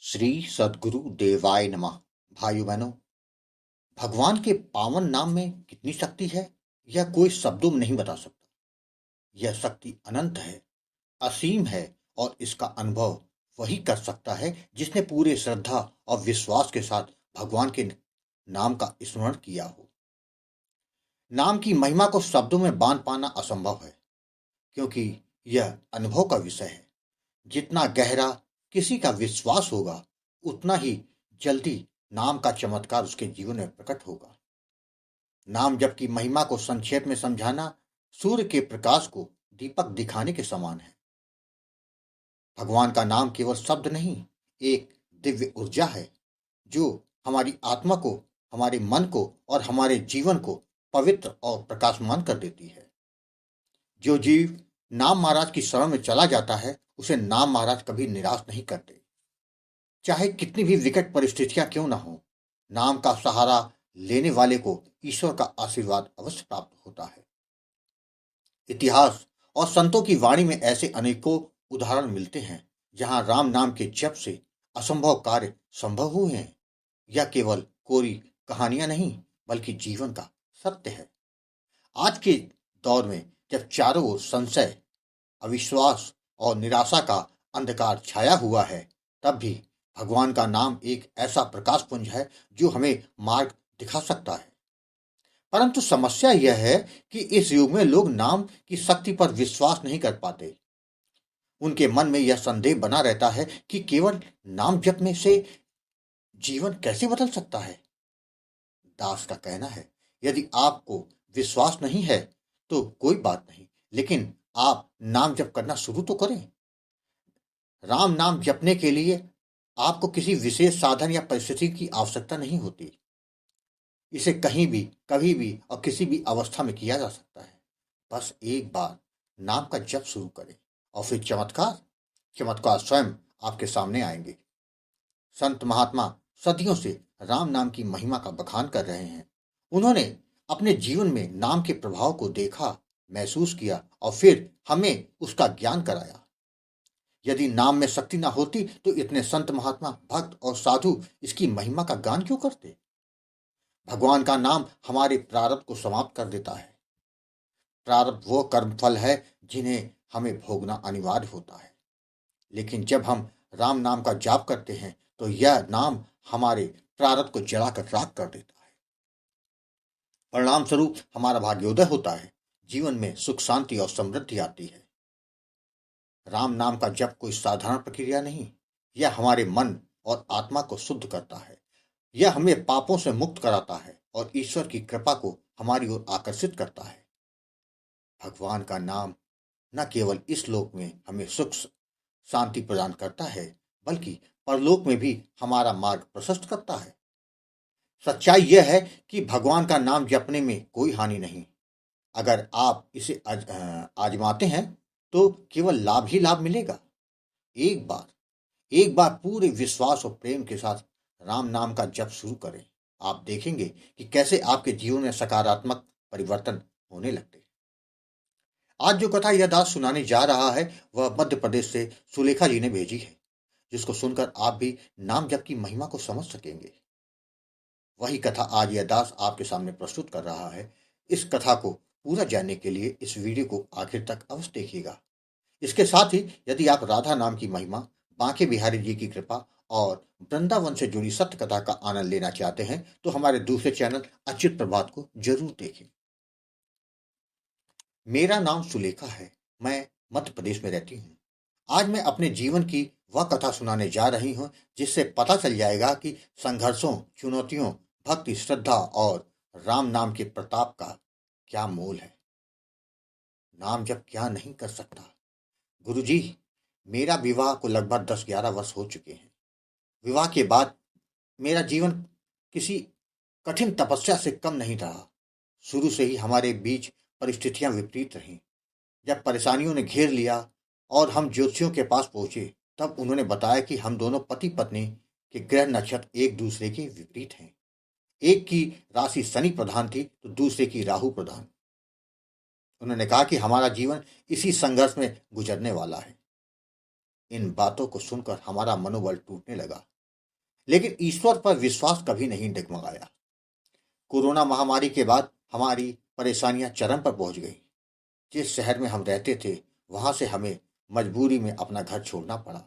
श्री सद्गुरु देवाय नमः। भाइयों बहनों, भगवान के पावन नाम में कितनी शक्ति है यह कोई शब्दों में नहीं बता सकता। यह शक्ति अनंत है, असीम है और इसका अनुभव वही कर सकता है जिसने पूरे श्रद्धा और विश्वास के साथ भगवान के नाम का स्मरण किया हो। नाम की महिमा को शब्दों में बांध पाना असंभव है, क्योंकि यह अनुभव का विषय है। जितना गहरा किसी का विश्वास होगा, उतना ही जल्दी नाम का चमत्कार उसके जीवन में प्रकट होगा। नाम जप की महिमा को संक्षेप में समझाना सूर्य के प्रकाश को दीपक दिखाने के समान है। भगवान का नाम केवल शब्द नहीं, एक दिव्य ऊर्जा है जो हमारी आत्मा को, हमारे मन को और हमारे जीवन को पवित्र और प्रकाशमान कर देती है। जो जीव नाम महाराज की शरण में चला जाता है, उसे नाम महाराज कभी निराश नहीं करते। चाहे कितनी भी विकट परिस्थितियां क्यों ना हो, नाम का सहारा लेने वाले को ईश्वर का आशीर्वाद अवश्य प्राप्त होता है। इतिहास और संतों की वाणी में ऐसे अनेकों उदाहरण मिलते हैं जहां राम नाम के जप से असंभव कार्य संभव हुए हैं। यह केवल कोरी कहानियां नहीं, बल्कि जीवन का सत्य है। आज के दौर में जब चारों ओर संशय, अविश्वास और निराशा का अंधकार छाया हुआ है, तब भी भगवान का नाम एक ऐसा प्रकाश पुंज है जो हमें मार्ग दिखा सकता है। परंतु समस्या यह है कि इस युग में लोग नाम की शक्ति पर विश्वास नहीं कर पाते। उनके मन में यह संदेह बना रहता है कि केवल नाम जपने से जीवन कैसे बदल सकता है। दास का कहना है, यदि आपको विश्वास नहीं है तो कोई बात नहीं, लेकिन आप नाम जप करना शुरू तो करें। राम नाम जपने के लिए आपको किसी विशेष साधन या परिस्थिति की आवश्यकता नहीं होती। इसे कहीं भी, कभी भी और किसी भी अवस्था में किया जा सकता है। बस एक बार नाम का जप शुरू करें और फिर चमत्कार चमत्कार स्वयं आपके सामने आएंगे। संत महात्मा सदियों से राम नाम की महिमा का बखान कर रहे हैं। उन्होंने अपने जीवन में नाम के प्रभाव को देखा, महसूस किया और फिर हमें उसका ज्ञान कराया। यदि नाम में शक्ति ना होती तो इतने संत महात्मा, भक्त और साधु इसकी महिमा का गान क्यों करते। भगवान का नाम हमारे प्रारब्ध को समाप्त कर देता है। प्रारब्ध वो कर्मफल है जिन्हें हमें भोगना अनिवार्य होता है, लेकिन जब हम राम नाम का जाप करते हैं तो यह नाम हमारे प्रारब्ध को जलाकर राख कर देता है। परिणाम स्वरूप हमारा भाग्योदय होता है, जीवन में सुख, शांति और समृद्धि आती है। राम नाम का जप कोई साधारण प्रक्रिया नहीं, यह हमारे मन और आत्मा को शुद्ध करता है। यह हमें पापों से मुक्त कराता है और ईश्वर की कृपा को हमारी ओर आकर्षित करता है। भगवान का नाम न केवल इस लोक में हमें सुख शांति प्रदान करता है, बल्कि परलोक में भी हमारा मार्ग प्रशस्त करता है। सच्चाई यह है कि भगवान का नाम जपने में कोई हानि नहीं। अगर आप इसे आजमाते हैं तो केवल लाभ ही लाभ मिलेगा। एक बार पूरे विश्वास और प्रेम के साथ राम नाम का जप शुरू करें। आप देखेंगे कि कैसे आपके जीवन में सकारात्मक परिवर्तन होने लगते हैं। आज जो कथा यह दास सुनाने जा रहा है वह मध्य प्रदेश से सुलेखा जी ने भेजी है, जिसको सुनकर आप भी नाम जप की महिमा को समझ सकेंगे। वही कथा आज यह दास आपके सामने प्रस्तुत कर रहा है। इस कथा को पूरा जानने के लिए इस वीडियो को आखिर तक अवश्य देखिएगा। इसके साथ ही यदि आप राधा नाम की महिमा, बांके बिहारी जी की कृपा और वृंदावन से जुड़ी सत्य कथा का आनंद लेना चाहते हैं तो हमारे दूसरे चैनल अच्युत प्रभात को जरूर देखें। मेरा नाम सुलेखा है, मैं मध्य प्रदेश में रहती हूँ। आज मैं अपने जीवन की वह कथा सुनाने जा रही हूँ जिससे पता चल जाएगा कि संघर्षों, चुनौतियों, भक्ति, श्रद्धा और राम नाम के प्रताप का क्या मोल है। नाम जब क्या नहीं कर सकता। गुरुजी, मेरा विवाह को लगभग 10-11 वर्ष हो चुके हैं। विवाह के बाद मेरा जीवन किसी कठिन तपस्या से कम नहीं रहा। शुरू से ही हमारे बीच परिस्थितियां विपरीत रहीं। जब परेशानियों ने घेर लिया और हम ज्योतिषियों के पास पहुंचे, तब उन्होंने बताया कि हम दोनों पति पत्नी के ग्रह नक्षत्र एक दूसरे के विपरीत हैं। एक की राशि शनि प्रधान थी तो दूसरे की राहु प्रधान। उन्होंने कहा कि हमारा जीवन इसी संघर्ष में गुजरने वाला है। इन बातों को सुनकर हमारा मनोबल टूटने लगा। लेकिन ईश्वर पर विश्वास कभी नहीं डगमगाया। कोरोना महामारी के बाद हमारी परेशानियां चरम पर पहुंच गई। जिस शहर में हम रहते थे, वहां से हमें मजबूरी में अपना घर छोड़ना पड़ा।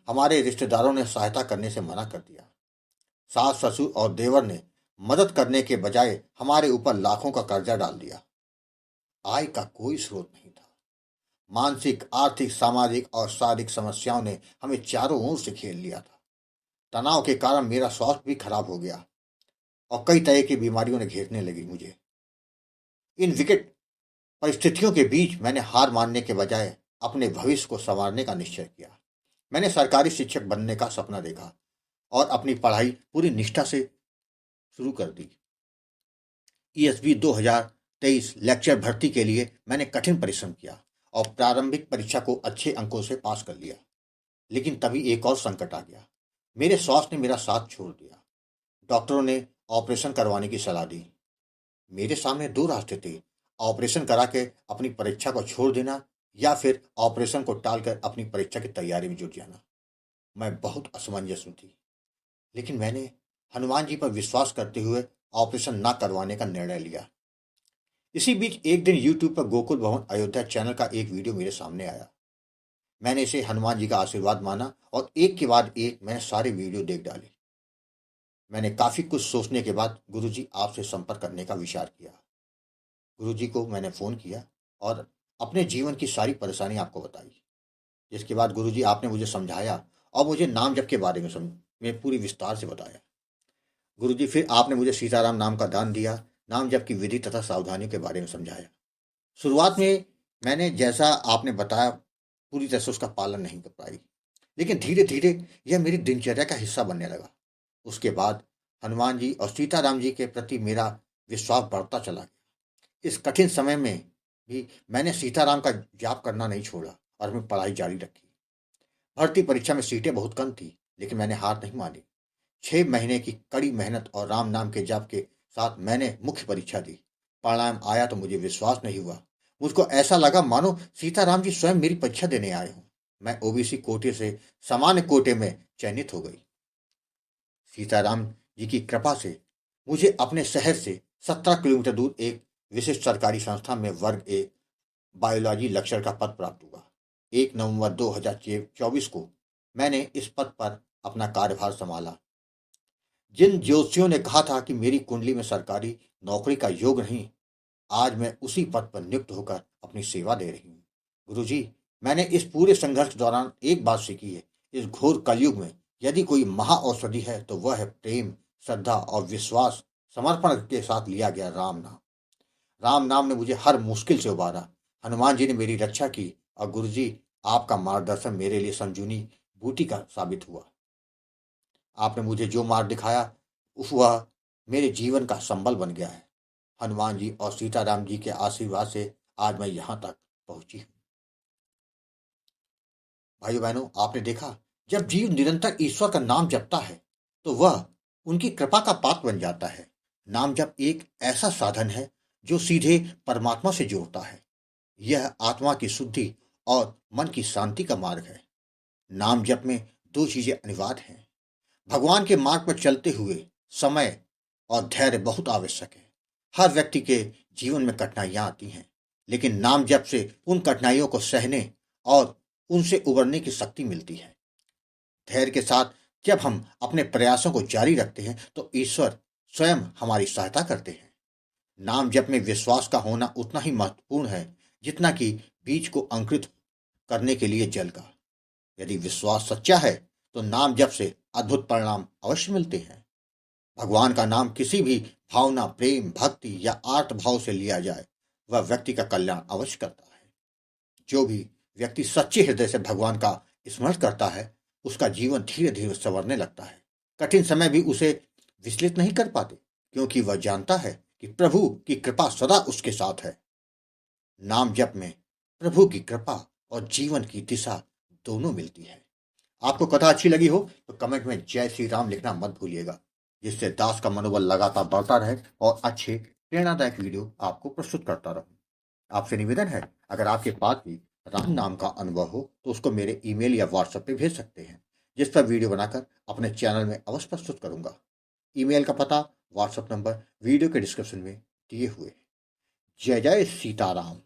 हमारे रिश्तेदारों ने सहायता करने से मना कर दिया। सास ससुर और देवर ने मदद करने के बजाय हमारे ऊपर लाखों का कर्जा डाल दिया। आय का कोई स्रोत नहीं था। मानसिक, आर्थिक, सामाजिक और शारीरिक समस्याओं ने हमें चारों ओर से घेर लिया था। तनाव के कारण मेरा स्वास्थ्य भी खराब हो गया और कई तरह की बीमारियों ने घेरने लगी मुझे। इन विकट परिस्थितियों के बीच मैंने हार मानने के बजाय अपने भविष्य को संवारने का निश्चय किया। मैंने सरकारी शिक्षक बनने का सपना देखा और अपनी पढ़ाई पूरी निष्ठा से शुरू कर दी। ईएसबी 2023 लेक्चर भर्ती के लिए मैंने कठिन परिश्रम किया और प्रारंभिक परीक्षा को अच्छे अंकों से पास कर लिया। लेकिन तभी एक और संकट आ गया। मेरे स्वास्थ्य ने मेरा साथ छोड़ दिया। डॉक्टरों ने ऑपरेशन करवाने की सलाह दी। मेरे सामने दो रास्ते थे, ऑपरेशन करा के अपनी परीक्षा को छोड़ देना या फिर ऑपरेशन को टालकर अपनी परीक्षा की तैयारी में जुट जाना। मैं बहुत असमंजस में थी, लेकिन मैंने हनुमान जी पर विश्वास करते हुए ऑपरेशन न करवाने का निर्णय लिया। इसी बीच एक दिन यूट्यूब पर गोकुल भवन अयोध्या चैनल का एक वीडियो मेरे सामने आया। मैंने इसे हनुमान जी का आशीर्वाद माना और एक के बाद एक मैंने सारे वीडियो देख डाले। मैंने काफी कुछ सोचने के बाद गुरुजी आपसे संपर्क करने का विचार किया। गुरुजी को मैंने फोन किया और अपने जीवन की सारी परेशानी आपको बताई। जिसके बाद गुरुजी आपने मुझे समझाया और मुझे नाम जप के बारे में पूरी विस्तार से बताया। गुरुजी फिर आपने मुझे सीताराम नाम का दान दिया, नाम जप की विधि तथा सावधानियों के बारे में समझाया। शुरुआत में मैंने जैसा आपने बताया पूरी तरह से उसका पालन नहीं कर पाई, लेकिन धीरे धीरे यह मेरी दिनचर्या का हिस्सा बनने लगा। उसके बाद हनुमान जी और सीताराम जी के प्रति मेरा विश्वास बढ़ता चला गया। इस कठिन समय में भी मैंने सीताराम का जाप करना नहीं छोड़ा और मैं पढ़ाई जारी रखी। भर्ती परीक्षा में सीटें बहुत कम थी, लेकिन मैंने हार नहीं मानी। 6 महीने की कड़ी मेहनत और राम नाम के जाप के साथ मैंने मुख्य परीक्षा दी। परिणाम आया तो मुझे विश्वास नहीं हुआ। मुझको ऐसा लगा मानो सीताराम जी स्वयं मेरी परीक्षा देने आए हों। मैं ओबीसी कोटे से सामान्य कोटे में चयनित हो गई। सीताराम जी की कृपा से मुझे अपने शहर से 17 किलोमीटर दूर एक विशिष्ट सरकारी संस्था में वर्ग ए बायोलॉजी लेक्चर का पद प्राप्त हुआ। 1 नवंबर 2024 को मैंने इस पद पर अपना कार्यभार संभाला। जिन ज्योतिषियों ने कहा था कि मेरी कुंडली में सरकारी नौकरी का योग नहीं, आज मैं उसी पद पर नियुक्त होकर अपनी सेवा दे रही हूँ। गुरुजी, मैंने इस पूरे संघर्ष के दौरान एक बात सीखी है। इस घोर कलयुग में यदि कोई महाऔषधि है तो वह है प्रेम, श्रद्धा और विश्वास समर्पण के साथ लिया गया राम नाम। राम नाम ने मुझे हर मुश्किल से उबारा। हनुमान जी ने मेरी रक्षा की और गुरुजी आपका मार्गदर्शन मेरे लिए संजीवनी बूटी का साबित हुआ। आपने मुझे जो मार्ग दिखाया वह मेरे जीवन का संबल बन गया है। हनुमान जी और सीताराम जी के आशीर्वाद से आज मैं यहाँ तक पहुंची हूँ। भाइयों बहनों, आपने देखा, जब जीव निरंतर ईश्वर का नाम जपता है तो वह उनकी कृपा का पात्र बन जाता है। नाम जप एक ऐसा साधन है जो सीधे परमात्मा से जोड़ता है। यह आत्मा की शुद्धि और मन की शांति का मार्ग है। नाम जप में दो चीजें अनिवार्य हैं। भगवान के मार्ग पर चलते हुए समय और धैर्य बहुत आवश्यक है। हर व्यक्ति के जीवन में कठिनाइयां आती हैं, लेकिन नाम जप से उन कठिनाइयों को सहने और उनसे उबरने की शक्ति मिलती है। धैर्य के साथ जब हम अपने प्रयासों को जारी रखते हैं तो ईश्वर स्वयं हमारी सहायता करते हैं। नाम जप में विश्वास का होना उतना ही महत्वपूर्ण है जितना कि बीज को अंकुरित करने के लिए जल का। यदि विश्वास सच्चा है तो नाम जप से अद्भुत परिणाम अवश्य मिलते हैं। भगवान का नाम किसी भी भावना, प्रेम, भक्ति या आर्त भाव से लिया जाए, वह व्यक्ति का कल्याण अवश्य करता है। जो भी व्यक्ति सच्चे हृदय से भगवान का स्मरण करता है, उसका जीवन धीरे धीरे संवरने लगता है। कठिन समय भी उसे विचलित नहीं कर पाते, क्योंकि वह जानता है कि प्रभु की कृपा सदा उसके साथ है। नाम जप में प्रभु की कृपा और जीवन की दिशा दोनों मिलती है। आपको कथा अच्छी लगी हो तो कमेंट में जय श्री राम लिखना मत भूलिएगा, जिससे दास का मनोबल लगातार बढ़ता रहे और अच्छे प्रेरणादायक वीडियो आपको प्रस्तुत करता रहूं। आपसे निवेदन है, अगर आपके पास भी राम नाम का अनुभव हो तो उसको मेरे ईमेल या व्हाट्सएप पे भेज सकते हैं, जिस पर वीडियो बनाकर अपने चैनल में अवश्य प्रस्तुत करूंगा। ईमेल का पता, व्हाट्सएप नंबर वीडियो के डिस्क्रिप्शन में दिए हुए हैं। जय जय सीताराम।